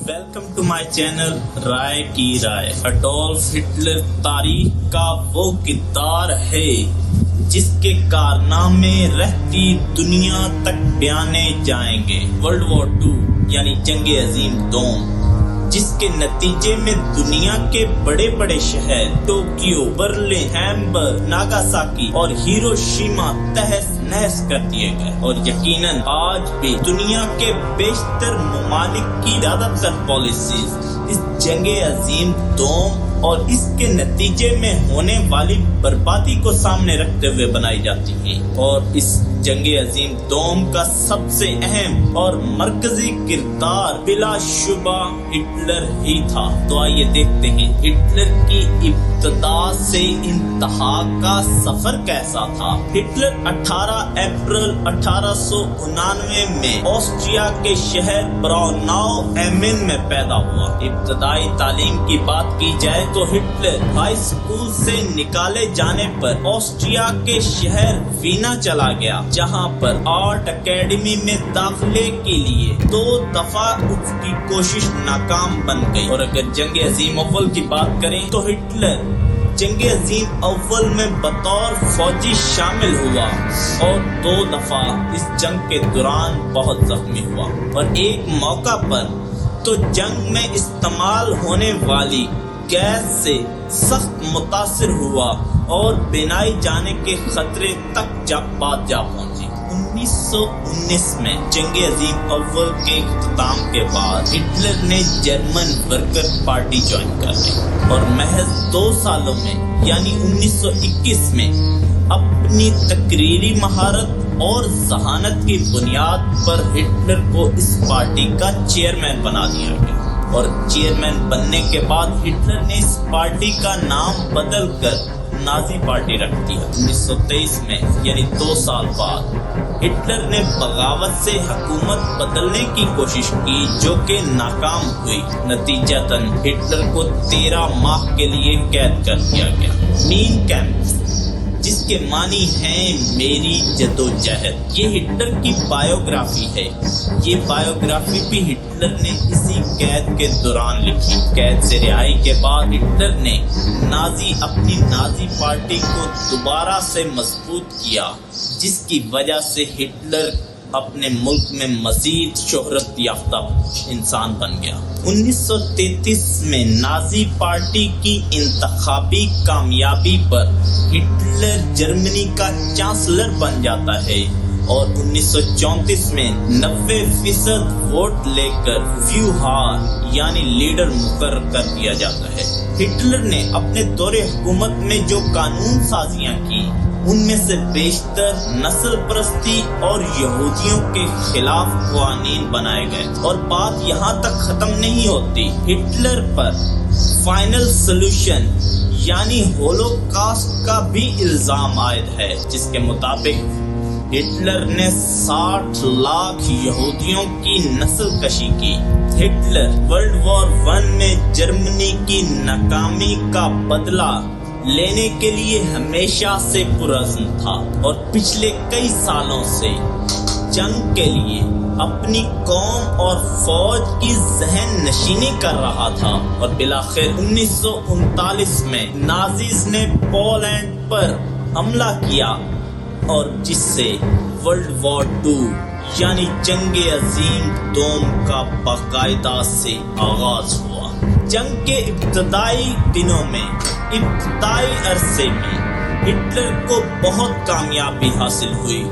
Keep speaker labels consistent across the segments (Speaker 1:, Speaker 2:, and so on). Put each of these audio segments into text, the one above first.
Speaker 1: Welcome to my channel राय की राय। Adolf Hitler तारीख का वो किरदार है जिसके कारनामे रहती दुनिया तक बयाने जाएंगे। वर्ल्ड वॉर 2 यानी जंग अजीम दोम, जिसके नतीजे में दुनिया के बड़े बड़े शहर टोक्यो, बर्लिन, हैम्बर्ग, नागासाकी और हिरोशिमा तहस नहस कर दिए गए। और यकीनन आज भी दुनिया के बेशतर ममालिक की ज्यादातर पॉलिसीज इस जंग अजीम दोम और इसके नतीजे में होने वाली बर्बादी को सामने रखते हुए बनाई जाती है। और इस जंग अजीम दोम का सबसे अहम और मरकजी किरदार बिलाशुबा हिटलर ही था। तो आइए देखते हैं हिटलर की इब्तदा से इंतहा का सफर कैसा था। हिटलर 18 अप्रैल 1899 में ऑस्ट्रिया के शहर ब्राउनाउ एमिन में पैदा हुआ। इब्तदाई तालीम की बात की जाए तो हिटलर हाई स्कूल से निकाले जाने पर ऑस्ट्रिया के शहर वीना चला गया, जहां पर आर्ट एकेडमी में दाखिले के लिए 2 दफा उसकी कोशिश नाकाम बन गई। और अगर जंग अजीम अव्वल की बात करें तो हिटलर जंग अजीम अव्वल में बतौर फौजी शामिल हुआ और 2 दफा इस जंग के दौरान बहुत जख्मी हुआ। और एक मौका पर तो जंग में इस्तेमाल होने वाली गैस से सख्त मुतासिर हुआ और बिनाई जाने के खतरे तक बात जा पहुंची। 1919 में जंग अजीम अव्वल के इख्तिताम के बाद हिटलर ने जर्मन वर्कर पार्टी ज्वाइन कर ली और महज 2 सालों में यानी 1921 में अपनी तकरीरी महारत और जहानत की बुनियाद पर हिटलर को इस पार्टी का चेयरमैन बना दिया गया। और चेयरमैन बनने के बाद हिटलर ने इस पार्टी का नाम बदलकर नाजी पार्टी रख दिया। 1923 में यानी 2 साल बाद हिटलर ने बगावत से हुकूमत बदलने की कोशिश की, जो कि नाकाम हुई। नतीजतन हिटलर को 13 माह के लिए कैद कर दिया गया। मीन कैंप, जिसके मानी है मेरी जदोजहद, ये हिटलर की बायोग्राफी है। ये बायोग्राफी भी हिटलर ने इसी कैद के दौरान लिखी। कैद से रिहाई के बाद हिटलर ने अपनी नाजी पार्टी को दोबारा से मजबूत किया, जिसकी वजह से हिटलर अपने मुल्क में मजीद शोहरत याफ्ता इंसान बन गया। 1933 में नाजी पार्टी की इंतखाबी कामयाबी पर हिटलर जर्मनी का चांसलर बन जाता है और 1934 में 90% वोट लेकर फ्यूहार यानी लीडर मुकर्रर कर दिया जाता है। हिटलर ने अपने दौरे हुकूमत में जो कानून साजियां की, उनमें से बेशतर नस्ल परस्ती और यहूदियों के खिलाफ कानून बनाए गए। और बात यहाँ तक खत्म नहीं होती, हिटलर पर फाइनल सोल्यूशन यानी होलोकॉस्ट का भी इल्जाम आयद है, जिसके मुताबिक हिटलर ने 60 लाख यहूदियों की नस्ल कशी की। हिटलर वर्ल्ड वॉर 1 में जर्मनी की नाकामी का बदला लेने के लिए हमेशा से पुरअज़्म था और पिछले कई सालों से जंग के लिए अपनी कौम और फौज की जहन नशीनी कर रहा था। और बिलाखिर 1939 में नाजीज ने पोलैंड पर हमला किया और जिससे वर्ल्ड वॉर 2 यानी जंग अजीम दोम का बाकायदा से आगाज हुआ। जंग के इब्तदाई दिनों में, इब्तदाई अरसे में हिटलर को बहुत कामयाबी हासिल हुई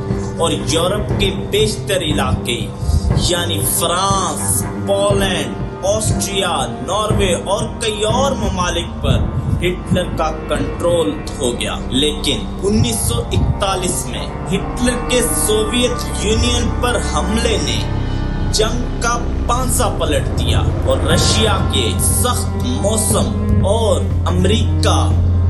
Speaker 1: और यूरोप के बेशतर इलाके यानी फ्रांस, पोलैंड, ऑस्ट्रिया, नॉर्वे और कई और ममालिक पर हिटलर का कंट्रोल हो गया। लेकिन 1941 में हिटलर के सोवियत यूनियन पर हमले ने जंग का पांसा पलट दिया और रशिया के सख्त मौसम और अमेरिका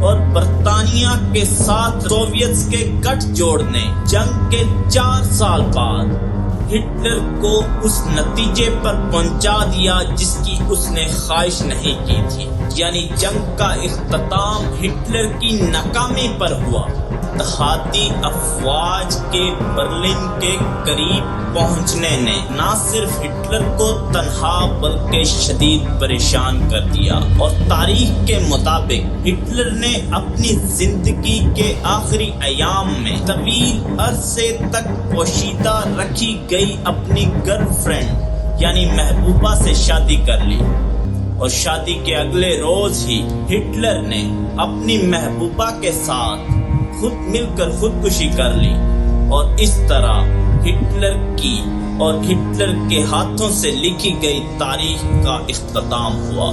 Speaker 1: और बर्तानिया के साथ सोवियत के गठजोड़ ने जंग के 4 साल बाद हिटलर को उस नतीजे पर पहुंचा दिया जिसकी उसने ख्वाहिश नहीं की थी। यानी जंग का इख्तिताम हिटलर की नाकामी पर हुआ اتحادی افواج کے برلن کے قریب پہنچنے نے نہ صرف ہٹلر کو تنہا بلکہ شدید پریشان کر دیا، اور تاریخ کے مطابق ہٹلر نے اپنی زندگی کے آخری ایام میں طویل عرصے تک پوشیدہ رکھی گئی اپنی گرل فرینڈ یعنی محبوبہ سے شادی کر لی، اور شادی کے اگلے روز ہی ہٹلر نے اپنی محبوبہ کے ساتھ خود مل کر خودکشی کر لی، اور اس طرح ہٹلر کی اور ہٹلر کے ہاتھوں سے لکھی گئی تاریخ کا اختتام ہوا۔